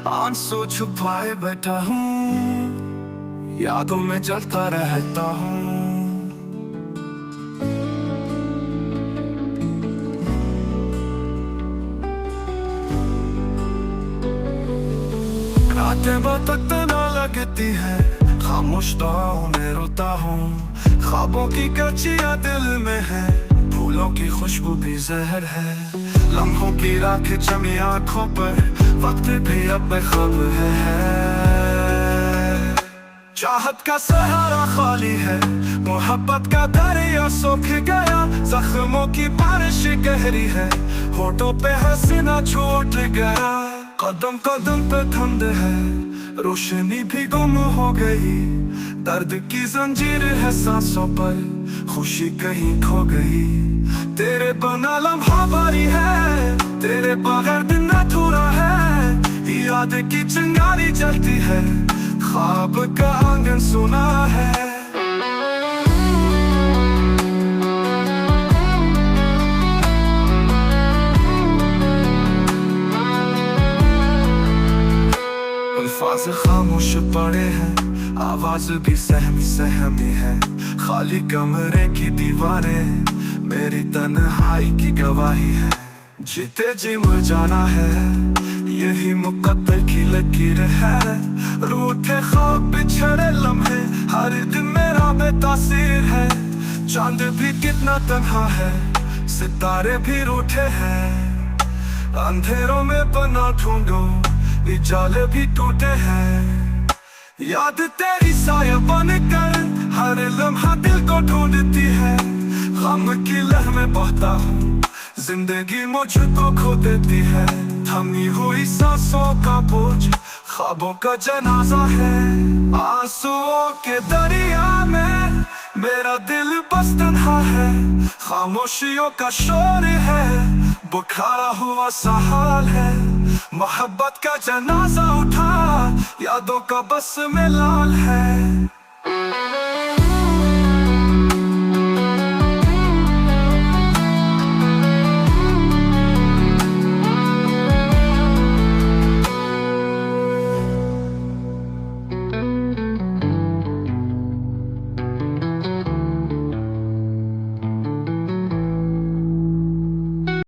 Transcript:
आंसू छुपाए बैठा हूँ, यादों में जलता रहता हूँ। रातें बहुत तना लगती है, खामोश दुआओं में रोता हूँ। ख्वाबों की कच्चियाँ दिल में है, फूलों की खुशबू भी जहर है। लम्हों की राख जमी आँखों पर, वक्त भी अब बेखब है। चाहत का सहारा खाली है, मोहब्बत का दरिया सूख गया। जख्मों की बारिश गहरी है, होठों पे हंसना छूट गया। कदम कदम पे धुंध है, रोशनी भी गुम हो गई। दर्द की जंजीर है सांसों पर, खुशी कहीं खो गई। तेरे बना लम्हा भारी है, तेरे बगैर दिन अधूरा है। याद की चिंगारी जलती है, ख्वाब का आंगन सुना है। अल्फाज खामोश पड़े हैं, आवाज भी सहमी सहमी है। खाली कमरे की दीवारें मेरी तन्हाई की गवाही है। जीते जी मर जाना है, यही मुकद्दर की लकीर है। रूठे ख्वाब बिछड़े लम्हे, हर दिन मेरा बेतासीर है। चांद भी कितना तन्हा है, सितारे भी रूठे हैं। अंधेरों में बना ढूंढो, उजाले भी टूटे हैं। याद तेरी साया बनकर हर लम्हा दिल को ढूंढती है। गम की लहर में बहता हूँ, जिंदगी मुझको खो देती है। थमी हुई सांसों का बोझ, ख्वाबों का जनाजा है। आंसुओं के दरिया में मेरा दिल बस तन्हा है। खामोशियों का शोर है, बुखारा हुआ सा हाल है। मोहब्बत का जनाजा उठा, यादों का बस में लाल है।